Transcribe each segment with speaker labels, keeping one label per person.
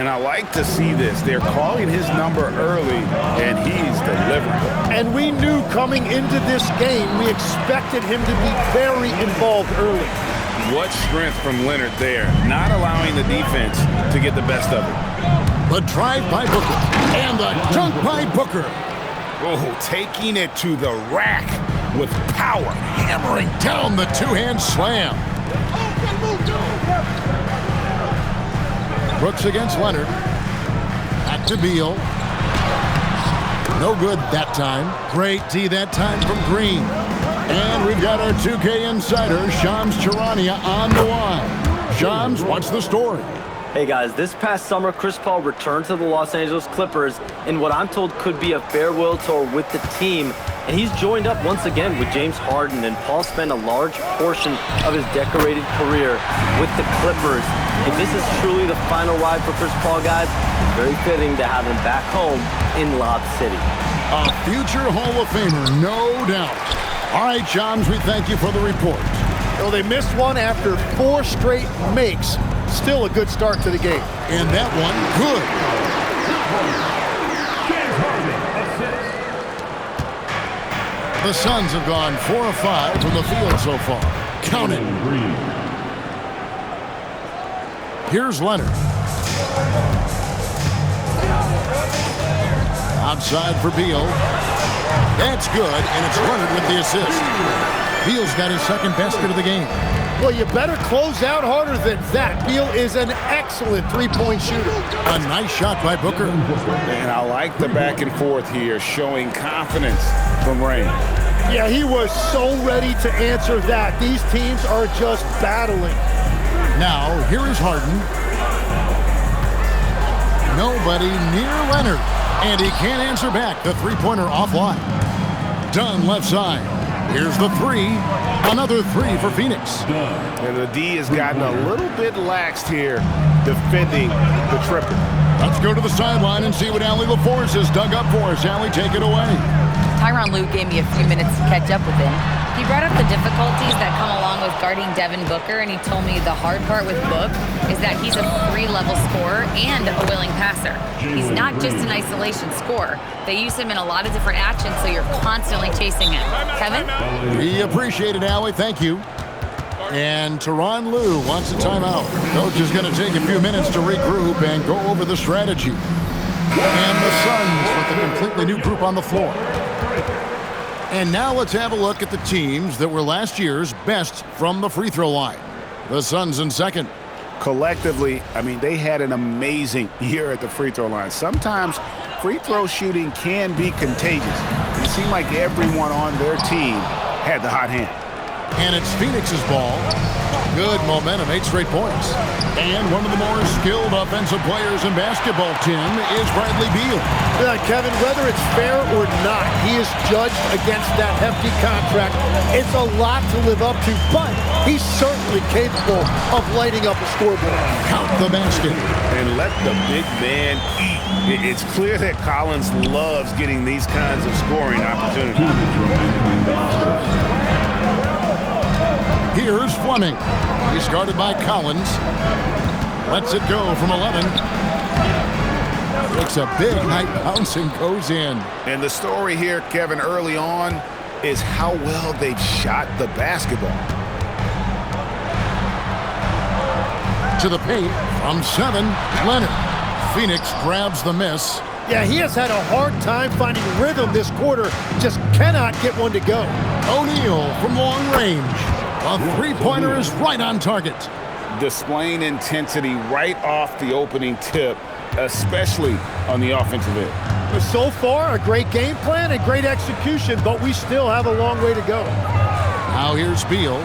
Speaker 1: And I like to see this. They're calling his number early, and he's delivering.
Speaker 2: And we knew coming into this game, we expected him to be very involved early.
Speaker 1: What strength from Leonard there, not allowing the defense to get the best of it.
Speaker 3: The drive by Booker, and the dunk by Booker.
Speaker 1: Oh, taking it to the rack with power.
Speaker 3: Hammering down the two-hand slam. Brooks against Leonard. Back to Beal. No good that time. Great D that time from Green. And we've got our 2K insider, Shams Charania, on the line. Shams, what's the story?
Speaker 4: Hey guys, this past summer, Chris Paul returned to the Los Angeles Clippers in what I'm told could be a farewell tour with the team. And he's joined up once again with James Harden, and Paul spent a large portion of his decorated career with the Clippers. If this is truly the final ride for Chris Paul, guys, it's very fitting to have him back home in Lob City.
Speaker 3: A future Hall of Famer, no doubt. All right, Shams, we thank you for the report.
Speaker 2: Well, they missed one after 4 straight makes. Still a good start to the game.
Speaker 3: And that one, good. The Suns have gone 4 of 5 from the field so far. Count it. Here's Leonard. Outside for Beal. That's good, and it's Leonard with the assist. Beal's got his second basket of the game.
Speaker 2: Well, you better close out harder than that. Beal is an excellent three-point shooter.
Speaker 3: A nice shot by Booker.
Speaker 1: And I like the back and forth here, showing confidence from Rain.
Speaker 2: Yeah, he was so ready to answer that. These teams are just battling.
Speaker 3: Now, here is Harden. Nobody near Leonard. And he can't answer back. The three-pointer offline. Dunn left side. Here's the three. Another three for Phoenix.
Speaker 1: And the D has gotten a little bit laxed here, defending the triple.
Speaker 3: Let's go to the sideline and see what Allie LaForce has dug up for us. Allie, take it away.
Speaker 5: Tyronn Lue gave me a few minutes to catch up with him. He brought up the difficulties that come along with guarding Devin Booker, and he told me the hard part with Book is that he's a 3-level scorer and a willing passer. He's not just an isolation scorer. They use him in a lot of different actions, so you're constantly chasing him. Kevin?
Speaker 3: We appreciate it, Allie. Thank you. And Tyronn Lue wants a timeout. Coach is going to take a few minutes to regroup and go over the strategy. And the Suns with a completely new group on the floor. And now let's have a look at the teams that were last year's best from the free throw line. The Suns in second.
Speaker 1: Collectively, I mean, they had an amazing year at the free throw line. Sometimes free throw shooting can be contagious. It seemed like everyone on their team had the hot hand.
Speaker 3: And it's Phoenix's ball. Good momentum, 8 straight points. And one of the more skilled offensive players in basketball, Tim, is Bradley Beal.
Speaker 2: Yeah, Kevin, whether it's fair or not, he is judged against that hefty contract. It's a lot to live up to, but he's certainly capable of lighting up a scoreboard.
Speaker 3: Count the basket.
Speaker 1: And let the big man eat. It's clear that Collins loves getting these kinds of scoring opportunities.
Speaker 3: Here's Fleming. He's guarded by Collins. Lets it go from 11. Takes a big height bounce and goes in.
Speaker 1: And the story here, Kevin, early on is how well they've shot the basketball.
Speaker 3: To the paint from 7, Leonard. Phoenix grabs the miss.
Speaker 2: Yeah, he has had a hard time finding rhythm this quarter. Just cannot get one to go.
Speaker 3: O'Neal from long range. A three-pointer is right on target.
Speaker 1: Displaying intensity right off the opening tip, especially on the offensive end.
Speaker 2: But so far, a great game plan and great execution, but we still have a long way to go.
Speaker 3: Now here's Beal.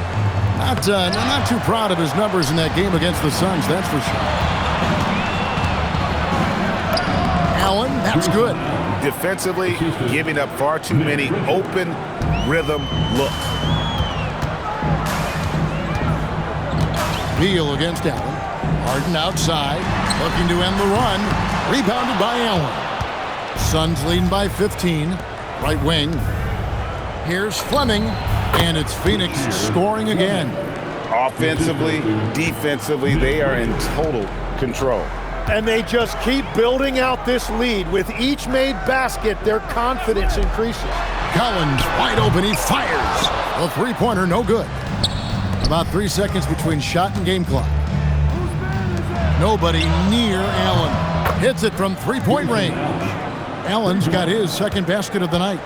Speaker 3: Not too proud of his numbers in that game against the Suns, that's for sure. Allen, that's good.
Speaker 1: Defensively, giving up far too many open rhythm looks.
Speaker 3: Beal against Allen. Harden outside, looking to end the run. Rebounded by Allen. Suns leading by 15. Right wing. Here's Fleming, and it's Phoenix scoring again.
Speaker 1: Offensively, defensively, they are in total control.
Speaker 2: And they just keep building out this lead. With each made basket, their confidence increases.
Speaker 3: Collins wide open, he fires. A three-pointer, no good. About 3 seconds between shot and game clock. Nobody near Allen. Hits it from three-point range. Allen's got his second basket of the night.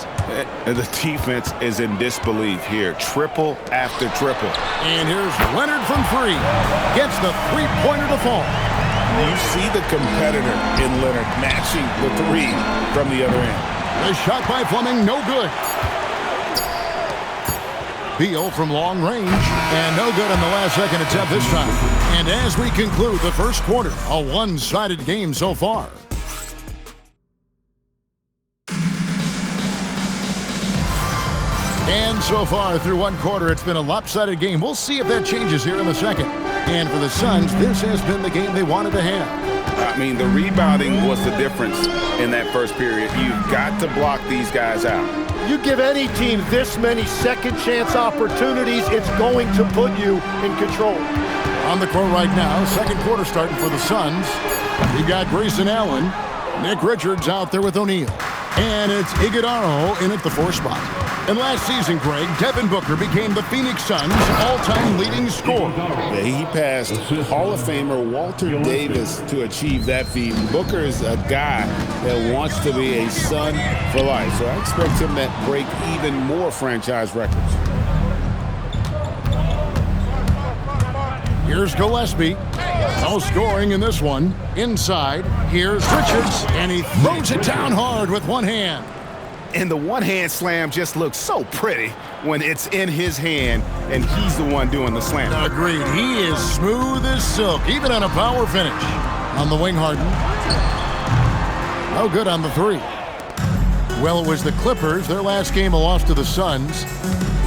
Speaker 1: The defense is in disbelief here. Triple after triple.
Speaker 3: And here's Leonard from three. Gets the three-pointer to fall.
Speaker 1: You see the competitor in Leonard matching the three from the other end.
Speaker 3: The shot by Fleming, no good. Beal from long range, and no good on the last second attempt this time. And as we conclude the first quarter, a one-sided game so far. And so far through one quarter, it's been a lopsided game. We'll see if that changes here in the second. And for the Suns, this has been the game they wanted to have.
Speaker 1: I mean, the rebounding was the difference in that first period. You've got to block these guys out.
Speaker 2: You give any team this many second chance opportunities, it's going to put you in control.
Speaker 3: On the court right now, second quarter starting for the Suns. You've got Grayson Allen. Nick Richards out there with O'Neal. And it's Iguodala in at the 4 spot. And last season, Greg, Devin Booker became the Phoenix Suns' all-time leading scorer.
Speaker 1: Yeah, he passed Hall of Famer Walter Davis to achieve that feat. Booker is a guy that wants to be a Sun for life, so I expect him to break even more franchise records.
Speaker 3: Here's Gillespie. No scoring in this one. Inside, here's Richards, and he throws it down hard with one hand.
Speaker 1: And the one-hand slam just looks so pretty when it's in his hand and he's the one doing the slam.
Speaker 3: Agreed. He is smooth as silk, even on a power finish. On the wing, Harden. No good on the three. Well, it was the Clippers. Their last game, a loss to the Suns.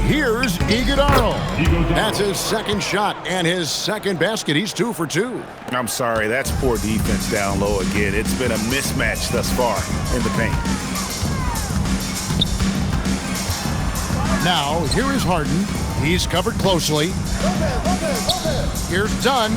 Speaker 3: Here's Iguodala. That's his second shot and his second basket. He's 2 for 2.
Speaker 1: I'm sorry, that's poor defense down low again. It's been a mismatch thus far in the paint.
Speaker 3: Now, here is Harden. He's covered closely. Here's Dunn.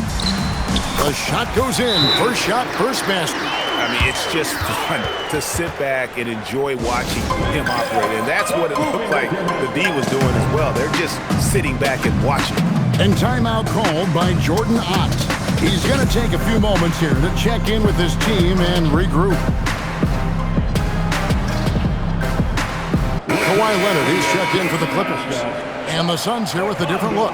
Speaker 3: The shot goes in. First shot, first basket.
Speaker 1: I mean, it's just fun to sit back and enjoy watching him operate. And that's what it looked like the D was doing as well. They're just sitting back and watching.
Speaker 3: And timeout called by Jordan Ott. He's going to take a few moments here to check in with his team and regroup. Kawhi Leonard, he's checked in for the Clippers. And the Suns here with a different look.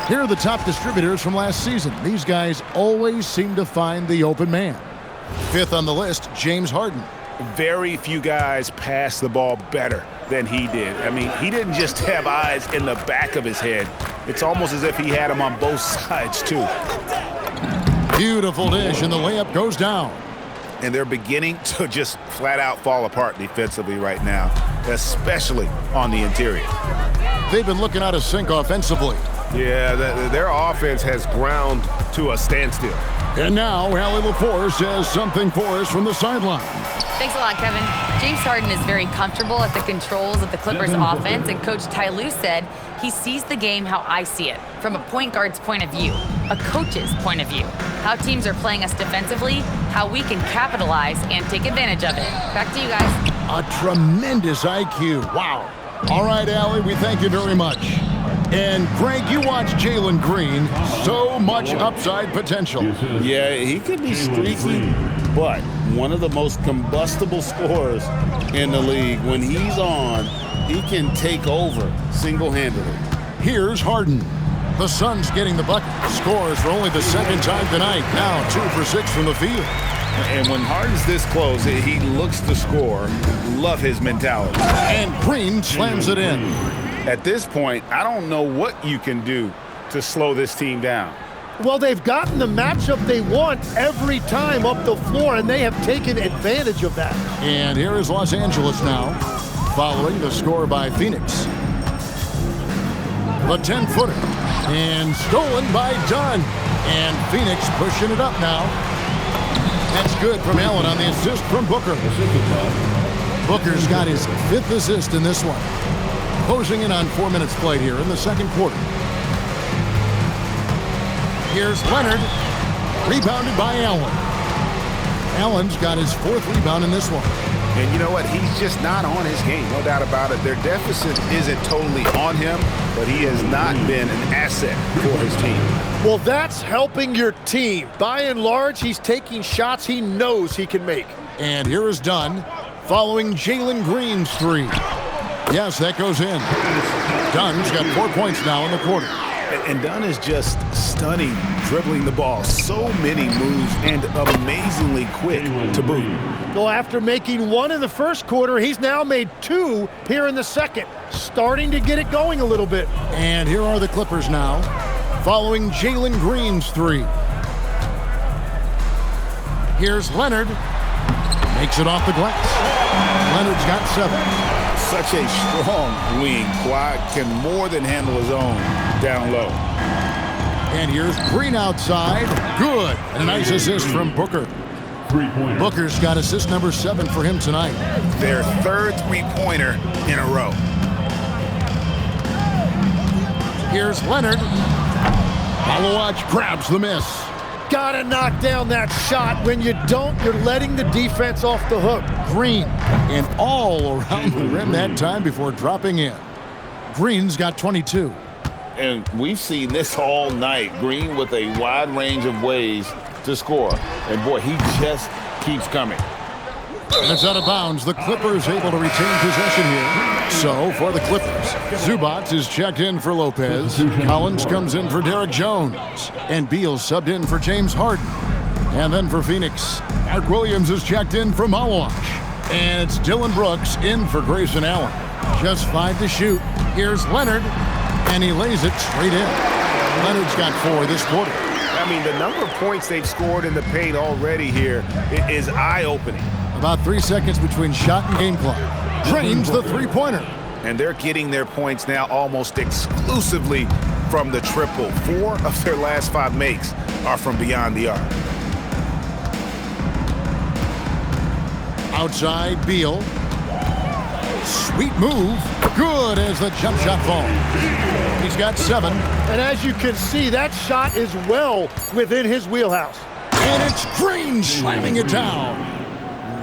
Speaker 3: Here are the top distributors from last season. These guys always seem to find the open man. 5th on the list, James Harden.
Speaker 1: Very few guys pass the ball better than he did. I mean, he didn't just have eyes in the back of his head. It's almost as if he had them on both sides, too.
Speaker 3: Beautiful dish, and the layup goes down.
Speaker 1: And they're beginning to just flat out fall apart defensively right now, especially on the interior.
Speaker 3: They've been looking out of sync offensively.
Speaker 1: Yeah, their offense has ground to a standstill.
Speaker 3: And now, Allie LaForce has something for us from the sideline.
Speaker 5: Thanks a lot, Kevin. James Harden is very comfortable at the controls of the Clippers offense, and Coach Ty Lue said he sees the game how I see it, from a point guard's point of view, a coach's point of view, how teams are playing us defensively, how we can capitalize and take advantage of it. Back to you guys.
Speaker 3: A tremendous IQ. Wow. All right, Allie, we thank you very much. And, Greg, you watch Jalen Green. So much upside potential.
Speaker 1: Yeah, he could be streaky, but one of the most combustible scorers in the league. When he's on, he can take over single-handedly.
Speaker 3: Here's Harden. The Suns getting the bucket. Scores for only the second time tonight. Now 2 for 6 from the field.
Speaker 1: And when Harden's this close, he looks to score. Love his mentality.
Speaker 3: And Green slams it in.
Speaker 1: At this point, I don't know what you can do to slow this team down.
Speaker 2: Well, they've gotten the matchup they want every time up the floor, and they have taken advantage of that.
Speaker 3: And here is Los Angeles now, following the score by Phoenix. The 10-footer, and stolen by Dunn. And Phoenix pushing it up now. That's good from Allen on the assist from Booker. Booker's got his 5th assist in this one. Closing in on 4 minutes played here in the second quarter. Here's Leonard. Rebounded by Allen. Allen's got his 4th rebound in this one.
Speaker 1: And you know what? He's just not on his game, no doubt about it. Their deficit isn't totally on him, but he has not been an asset for his team.
Speaker 2: Well, that's helping your team. By and large, he's taking shots he knows he can make.
Speaker 3: And here is Dunn following Jalen Green's 3. Yes, that goes in. Dunn's got 4 points now in the quarter.
Speaker 1: And Dunn is just stunning, dribbling the ball. So many moves and amazingly quick to boot.
Speaker 2: Well, after making 1 in the first quarter, he's now made 2 here in the second. Starting to get it going a little bit.
Speaker 3: And here are the Clippers now, following Jalen Green's 3. Here's Leonard. Makes it off the glass. Leonard's got 7.
Speaker 1: Such a strong wing. Kawhi can more than handle his own down low.
Speaker 3: And here's Green outside. Good. And a nice assist from Booker. Booker's got assist number 7 for him tonight.
Speaker 1: Their 3rd 3-pointer in a row.
Speaker 3: Here's Leonard. Malawach grabs the miss.
Speaker 2: Gotta knock down that shot. When you don't, you're letting the defense off the hook.
Speaker 3: Green. And all around the rim that time before dropping in. Green's got 22.
Speaker 6: And we've seen this all night. Green with a wide range of ways to score. And boy, he just keeps coming.
Speaker 3: And it's out of bounds. The Clippers able to retain possession here. So, for the Clippers, Zubac is checked in for Lopez. Collins comes in for Derek Jones. And Beal subbed in for James Harden. And then for Phoenix, Mark Williams is checked in for Malawach. And it's Dylan Brooks in for Grayson Allen. Just 5 to shoot. Here's Leonard. And he lays it straight in. Leonard's got 4 this quarter.
Speaker 1: I mean, the number of points they've scored in the paint already here is eye-opening.
Speaker 3: About 3 seconds between shot and game clock. Drains the 3-pointer.
Speaker 1: And they're getting their points now almost exclusively from the triple. 4 of their last 5 makes are from beyond the arc.
Speaker 3: Outside, Beal. Sweet move. Good as the jump shot falls. He's got 7.
Speaker 2: And as you can see, that shot is well within his wheelhouse.
Speaker 3: And it's Green slamming it down.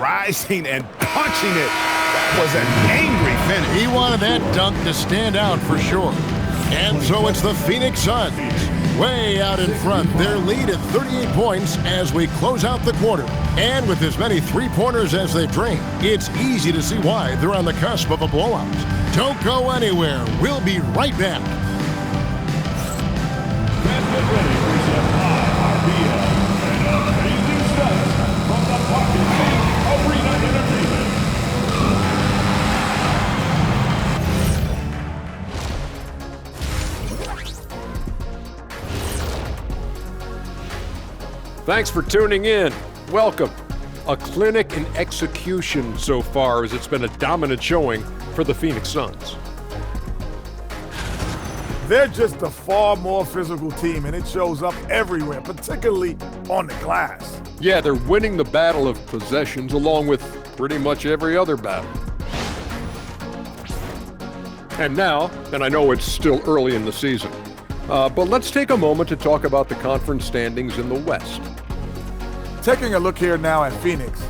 Speaker 1: Rising and punching it. That was an angry finish.
Speaker 3: He wanted that dunk to stand out for sure. And so it's the Phoenix Suns way out in front. Their lead at 38 points as we close out the quarter. And with as many 3-pointers as they've drained, it's easy to see why they're on the cusp of a blowout. Don't go anywhere. We'll be right back.
Speaker 7: Thanks for tuning in. Welcome. A clinic in execution so far, as it's been a dominant showing for the Phoenix Suns.
Speaker 8: They're just a far more physical team, and it shows up everywhere, particularly on the glass.
Speaker 7: Yeah, they're winning the battle of possessions along with pretty much every other battle. And now, and I know it's still early in the season, but let's take a moment to talk about the conference standings in the West.
Speaker 8: Taking a look here now at Phoenix,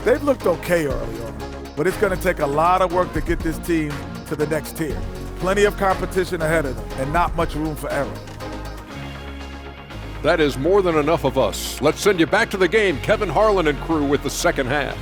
Speaker 8: they've looked okay early on, but it's going to take a lot of work to get this team to the next tier. Plenty of competition ahead of them, and not much room for error.
Speaker 7: That is more than enough of us. Let's send you back to the game, Kevin Harlan and crew with the second half.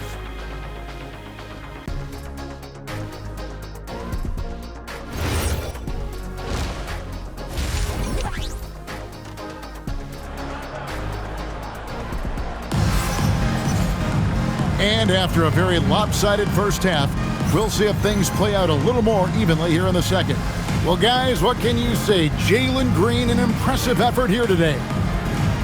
Speaker 3: And after a very lopsided first half, we'll see if things play out a little more evenly here in the second. Well, guys, what can you say? Jalen Green, an impressive effort here today.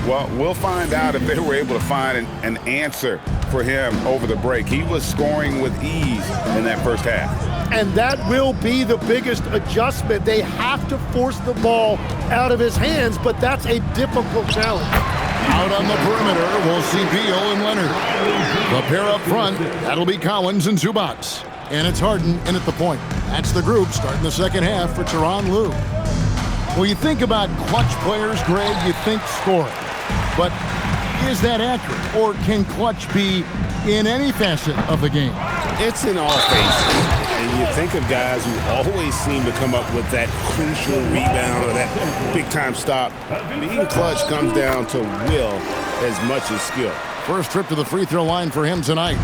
Speaker 1: Well, we'll find out if they were able to find an answer for him over the break. He was scoring with ease in that first half.
Speaker 2: And that will be the biggest adjustment. They have to force the ball out of his hands, but that's a difficult challenge.
Speaker 3: Out on the perimeter, we'll see Beal and Leonard. The pair up front, that'll be Collins and Zubac. And it's Harden in at the point. That's the group starting the second half for Tyronn Lue. Well, you think about clutch players, Greg, you think scoring. But is that accurate, or can clutch be in any facet of the game?
Speaker 1: It's in all phases. And you think of guys who always seem to come up with that crucial rebound or that big-time stop. Being clutch comes down to will as much as skill.
Speaker 3: First trip to the free throw line for him tonight.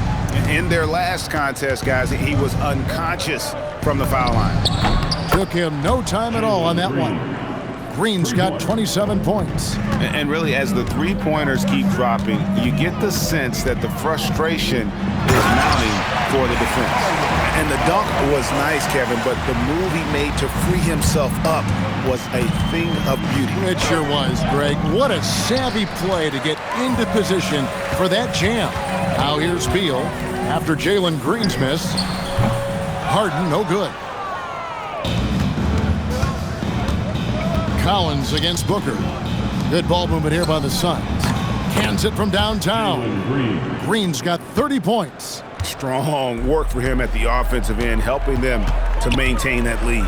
Speaker 1: In their last contest, guys, he was unconscious from the foul line.
Speaker 3: Took him no time at all on that one. Green's got 27 points.
Speaker 1: And really, as the three-pointers keep dropping, you get the sense that the frustration is mounting for the defense. And the dunk was nice, Kevin, but the move he made to free himself up was a thing of beauty.
Speaker 3: It sure was, Greg. What a savvy play to get into position for that jam. Now here's Beal after Jalen Green's miss. Harden, no good. Collins against Booker. Good ball movement here by the Suns. Cans it from downtown. Green's got 30 points.
Speaker 1: Strong work for him at the offensive end, helping them to maintain that lead.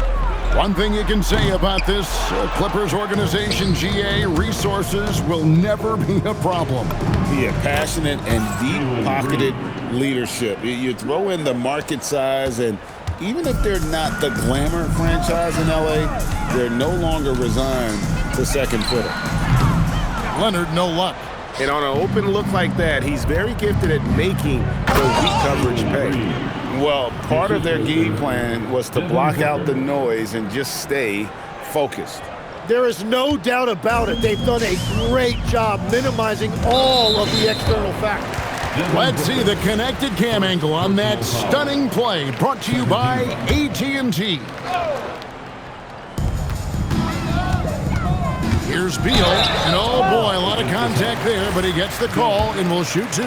Speaker 3: One thing you can say about this Clippers organization, GA, resources will never be a problem.
Speaker 6: Yeah, passionate and deep-pocketed leadership. You throw in the market size, and even if they're not the glamour franchise in LA, they're no longer resigned to second fiddle.
Speaker 3: Leonard, no luck.
Speaker 1: And on an open look like that, he's very gifted at making the weak coverage pay.
Speaker 6: Well, part of their game plan was to block out the noise and just stay focused.
Speaker 2: There is no doubt about it. They've done a great job minimizing all of the external factors.
Speaker 3: Let's see the connected cam angle on that stunning play, brought to you by AT&T. Here's Beal, and oh boy, a lot of contact there, but he gets the call and will shoot two.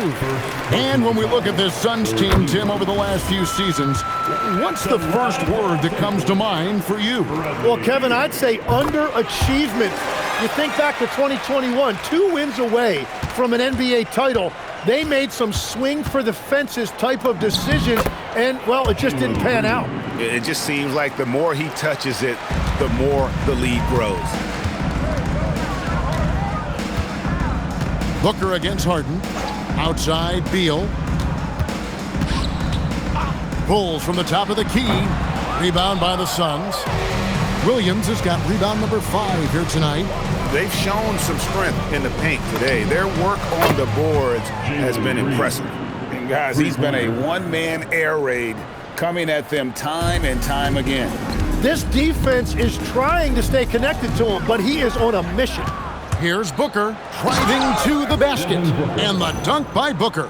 Speaker 3: And when we look at this Suns team, Tim, over the last few seasons, what's the first word that comes to mind for you?
Speaker 2: Well, Kevin, I'd say underachievement. You think back to 2021, 2 wins away from an NBA title. They made some swing for the fences type of decisions, and, well, it just didn't pan out.
Speaker 1: It just seems like the more he touches it, the more the lead grows.
Speaker 3: Booker against Harden. Outside, Beal. Pulls from the top of the key. Rebound by the Suns. Williams has got rebound number 5 here tonight.
Speaker 1: They've shown some strength in the paint today. Their work on the boards has been impressive.
Speaker 6: And guys, he's been a one-man air raid coming at them time and time again.
Speaker 2: This defense is trying to stay connected to him, but he is on a mission.
Speaker 3: Here's Booker driving to the basket. And the dunk by Booker.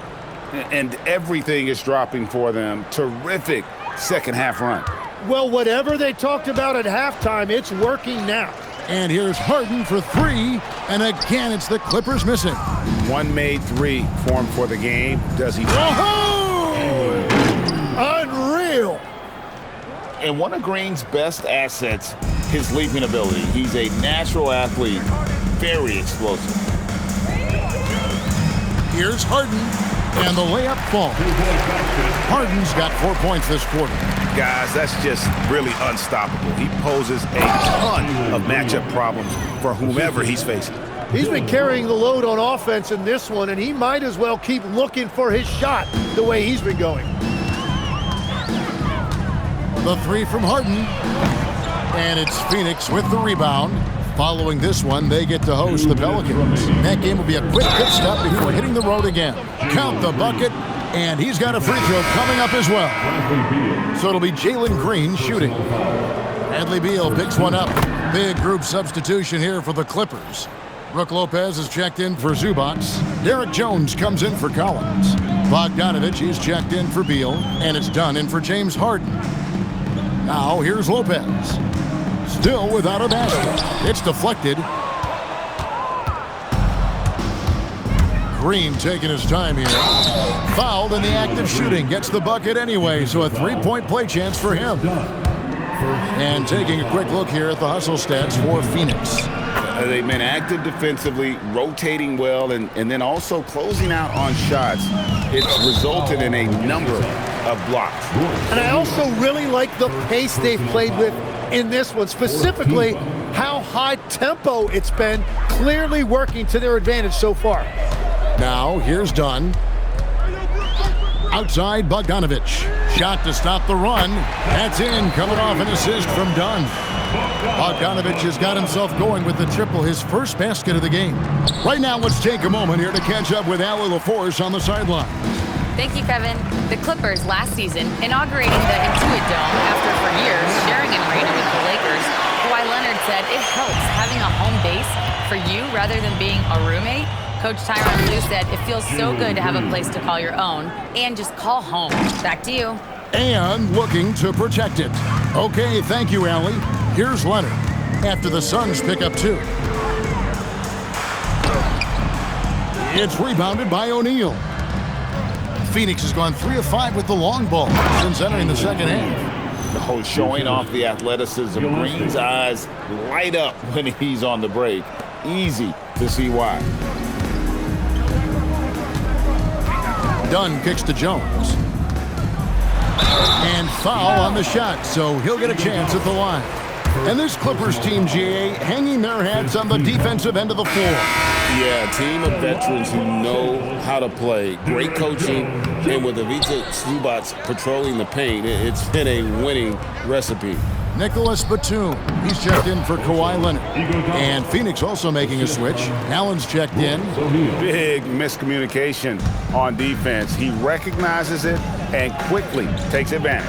Speaker 1: And everything is dropping for them. Terrific second half run.
Speaker 2: Well, whatever they talked about at halftime, it's working now.
Speaker 3: And here's Harden for 3. And again, it's the Clippers missing.
Speaker 1: One made 3 formed for the game. Does he?
Speaker 2: Oh! Unreal.
Speaker 6: And one of Green's best assets, his leaping ability. He's a natural athlete, very explosive.
Speaker 3: Here's Harden, and the layup falls. Harden's got 4 points this quarter.
Speaker 1: Guys, that's just really unstoppable. He poses a ton of matchup problems for whomever he's facing.
Speaker 2: He's been carrying the load on offense in this one, and he might as well keep looking for his shot the way he's been going.
Speaker 3: The 3 from Harden. And it's Phoenix with the rebound. Following this one, they get to host the Pelicans. That game will be a quick pit stop before hitting the road again. Count the bucket, and he's got a free throw coming up as well. So it'll be Jalen Green shooting. Bradley Beal picks one up. Big group substitution here for the Clippers. Brook Lopez is checked in for Zubac. Derek Jones comes in for Collins. Bogdanovich is checked in for Beal, and it's done in for James Harden. Now here's Lopez. Still without a basket. It's deflected. Green taking his time here. Fouled in the act of shooting. Gets the bucket anyway, so a 3-point play chance for him. And taking a quick look here at the hustle stats for Phoenix.
Speaker 1: They've been active defensively, rotating well, and then also closing out on shots. It's resulted in a number of blocks.
Speaker 2: And I also really like the pace they've played with in this one, specifically how high tempo it's been, clearly working to their advantage so far.
Speaker 3: Now, here's Dunn. Outside, Bogdanovich. Shot to stop the run. That's in, coming off an assist from Dunn. Bogdanovich has got himself going with the triple, his first basket of the game. Right now, let's take a moment here to catch up with Allie LaForce on the sideline.
Speaker 5: Thank you, Kevin. The Clippers last season inaugurating the Intuit Dome after for years sharing an arena with the Lakers. Kawhi Leonard said it helps having a home base for you rather than being a roommate. Coach Tyronn Lue said it feels so good to have a place to call your own and just call home. Back to you.
Speaker 3: And looking to protect it. Okay, thank you, Allie. Here's Leonard after the Suns pick up 2. It's rebounded by O'Neal. Phoenix has gone 3 of 5 with the long ball since entering the second half.
Speaker 6: Showing off the athleticism. Green's eyes light up when he's on the break. Easy to see why.
Speaker 3: Dunn kicks to Jones. And foul on the shot, so he'll get a chance at the line. And this Clippers team, GA, hanging their hats on the defensive end of the floor.
Speaker 6: Yeah, a team of veterans who know how to play. Great coaching, and with Ivica Zubac patrolling the paint, it's been a winning recipe.
Speaker 3: Nicholas Batum, he's checked in for Kawhi Leonard. And Phoenix also making a switch. Allen's checked in.
Speaker 1: Big miscommunication on defense. He recognizes it and quickly takes advantage.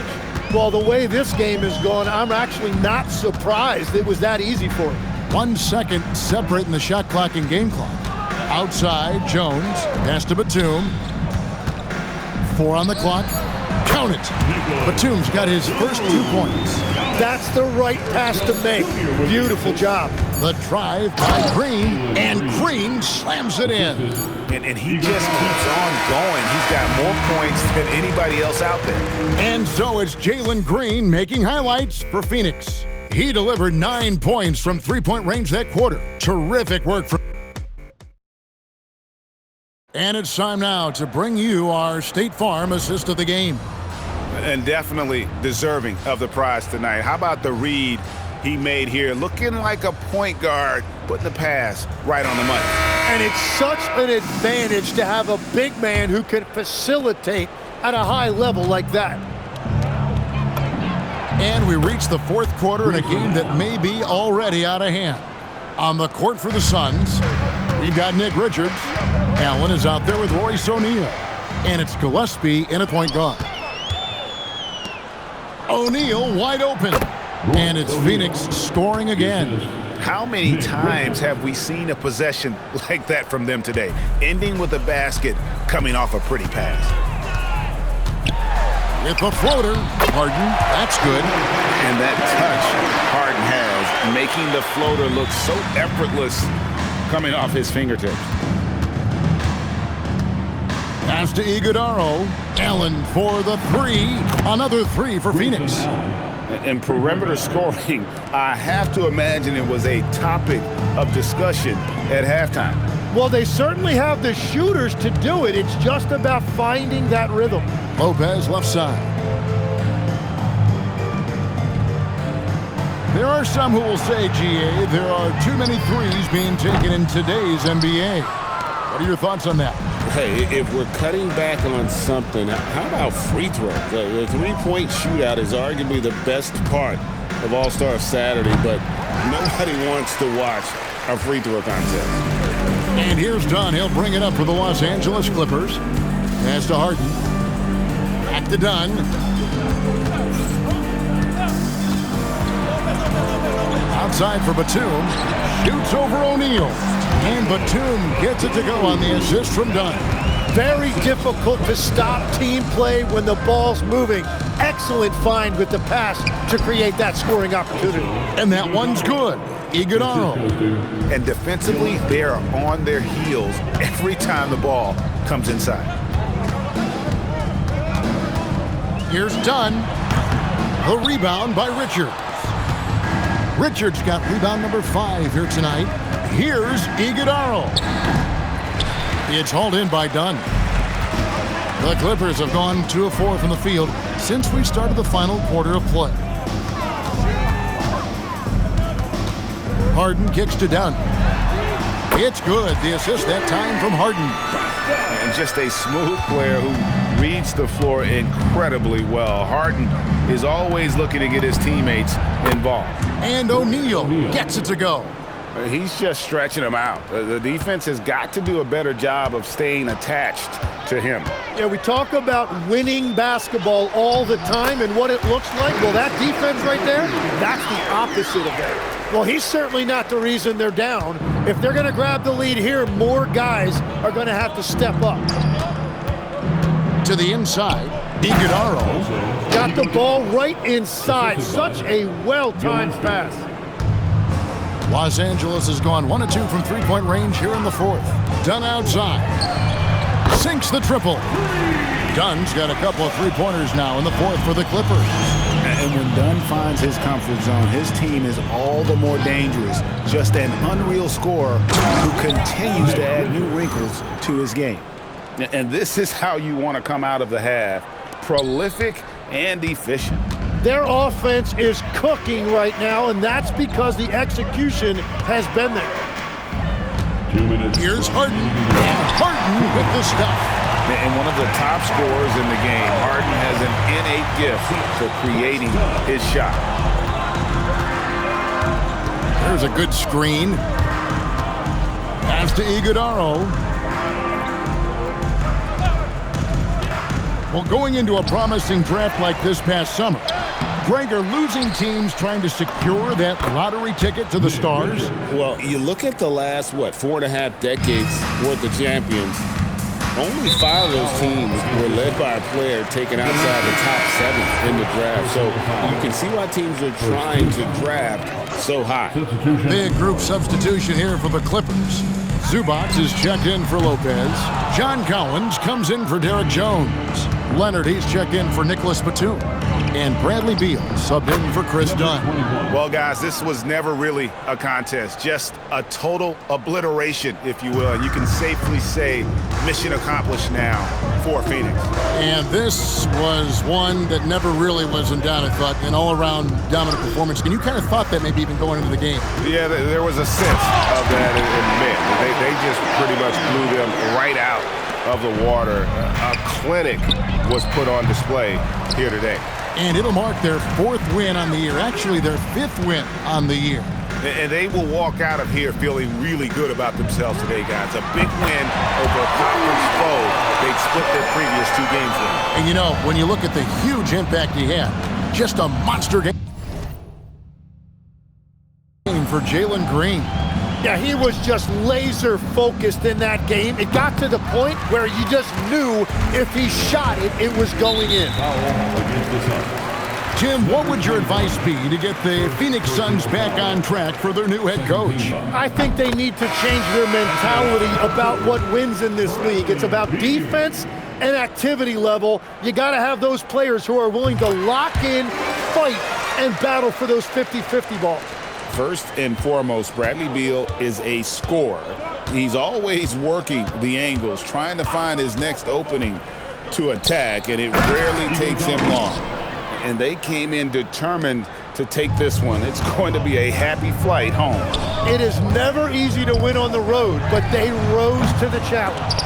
Speaker 2: Well, the way this game is going, I'm actually not surprised it was that easy for him.
Speaker 3: 1 second separating the shot clock and game clock. Outside, Jones. Pass to Batum. 4 on the clock. Count it. Batum's got his first 2 points.
Speaker 2: That's the right pass to make. Beautiful job.
Speaker 3: The drive by Green, and Green slams it in.
Speaker 1: And he just keeps on going. He's got more points than anybody else out there.
Speaker 3: And so it's Jalen Green making highlights for Phoenix. He delivered 9 points from three-point range that quarter. Terrific work for. And it's time now to bring you our State Farm assist of the game.
Speaker 1: And definitely deserving of the prize tonight. How about the read he made here? Looking like a point guard, putting the pass right on the money.
Speaker 2: And it's such an advantage to have a big man who can facilitate at a high level like that.
Speaker 3: And we reach the 4th quarter in a game that may be already out of hand. On the court for the Suns, we've got Nick Richards. Allen is out there with Royce O'Neal. And it's Gillespie in a point guard. O'Neal wide open. And it's Phoenix scoring again.
Speaker 1: How many times have we seen a possession like that from them today? Ending with a basket, coming off a pretty pass.
Speaker 3: With a floater, Harden, that's good.
Speaker 1: And that touch Harden has, making the floater look so effortless coming off his fingertips.
Speaker 3: Pass to Iguodala. Allen for the 3. Another 3 for Phoenix.
Speaker 1: And perimeter scoring, I have to imagine it was a topic of discussion at halftime.
Speaker 2: Well, they certainly have the shooters to do it. It's just about finding that rhythm.
Speaker 3: Lopez left side. There are some who will say, GA, there are too many threes being taken in today's NBA. What are your thoughts on that?
Speaker 6: Hey, if we're cutting back on something, how about free throws? The three-point shootout is arguably the best part of All-Star Saturday, but nobody wants to watch a free throw contest.
Speaker 3: And here's Dunn. He'll bring it up for the Los Angeles Clippers. Pass to Harden. Back to Dunn. Outside for Batum. Shoots over O'Neal. And Batum gets it to go on the assist from Dunn.
Speaker 2: Very difficult to stop team play when the ball's moving. Excellent find with the pass to create that scoring opportunity.
Speaker 3: And that one's good. Iguodala.
Speaker 1: And defensively, they are on their heels every time the ball comes inside.
Speaker 3: Here's Dunn. The rebound by Richards. Richards got rebound number 5 here tonight. Here's Iguodala. It's hauled in by Dunn. The Clippers have gone 2 of 4 from the field since we started the final quarter of play. Harden kicks to Dunn. It's good. The assist that time from Harden.
Speaker 1: And just a smooth player who reads the floor incredibly well. Harden is always looking to get his teammates involved.
Speaker 3: And O'Neal gets it to go.
Speaker 1: He's just stretching them out. The defense has got to do a better job of staying attached to him.
Speaker 2: Yeah, we talk about winning basketball all the time and what it looks like. Well, that defense right there, that's the opposite of that. Well, he's certainly not the reason they're down. If they're going to grab the lead here, more guys are going to have to step up.
Speaker 3: To the inside, Iguodala
Speaker 2: got the ball right inside. Such a well-timed pass.
Speaker 3: Los Angeles has gone 1 of 2 from three-point range here in the fourth. Dunn outside. Sinks the triple. Dunn's got a couple of three-pointers now in the fourth for the Clippers.
Speaker 1: And when Dunn finds his comfort zone, his team is all the more dangerous. Just an unreal scorer who continues to add new wrinkles to his game. And this is how you want to come out of the half. Prolific and efficient.
Speaker 2: Their offense is cooking right now, and that's because the execution has been there.
Speaker 6: 2 minutes.
Speaker 3: Here's Harden. And Harden with the stuff.
Speaker 1: And one of the top scorers in the game, Harden has an innate gift for creating his shot.
Speaker 3: There's a good screen. Pass to Iguodala. Well, going into a promising draft like this past summer, Greg, are losing teams trying to secure that lottery ticket to the stars?
Speaker 6: Well, you look at the last, 4.5 decades worth of champions. Only 5 of those teams were led by a player taken outside the top 7 in the draft. So you can see why teams are trying to draft so high.
Speaker 3: Big group substitution here for the Clippers. Zubac is checked in for Lopez. John Collins comes in for Derek Jones. Leonard, he's checked in for Nicholas Batum. And Bradley Beal subbed in for Chris Dunn.
Speaker 1: Well, guys, this was never really a contest. Just a total obliteration, if you will. And you can safely say mission accomplished now for Phoenix.
Speaker 3: And this was one that never really was in doubt, I thought. An all-around dominant performance. And you kind of thought that maybe even going into the game.
Speaker 1: Yeah, there was a sense of that in the mid. They just pretty much blew them right out of the water. A clinic was put on display here today.
Speaker 3: And it'll mark their 4th win on the year. Actually, their 5th win on the year.
Speaker 1: And they will walk out of here feeling really good about themselves today, guys. A big win over a conference foe they'd split their previous 2 games with.
Speaker 3: And you know, when you look at the huge impact he had, just a monster game for Jalen Green.
Speaker 2: Yeah, he was just laser focused in that game. It got to the point where you just knew if he shot it, it was going in.
Speaker 3: Jim, what would your advice be to get the Phoenix Suns back on track for their new head coach?
Speaker 2: I think they need to change their mentality about what wins in this league. It's about defense and activity level. You got to have those players who are willing to lock in, fight, and battle for those 50-50 balls.
Speaker 1: First and foremost, Bradley Beal is a scorer. He's always working the angles, trying to find his next opening to attack, and it rarely takes him long. And they came in determined to take this one. It's going to be a happy flight home.
Speaker 2: It is never easy to win on the road, but they rose to the challenge.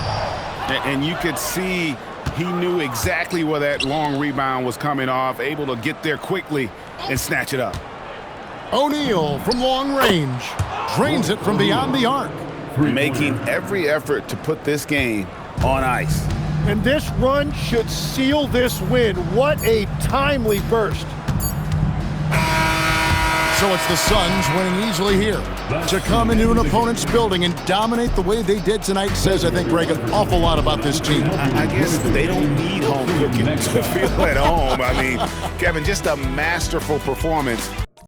Speaker 1: And you could see he knew exactly where that long rebound was coming off, able to get there quickly and snatch it up.
Speaker 3: O'Neal from long range drains it from beyond the arc.
Speaker 1: Making every effort to put this game on ice.
Speaker 2: And this run should seal this win. What a timely burst.
Speaker 3: So it's the Suns winning easily here. To come into an opponent's building and dominate the way they did tonight says, I think, Greg, an awful lot about this team.
Speaker 1: I guess they don't need home cooking to feel at home. I mean, Kevin, just a masterful performance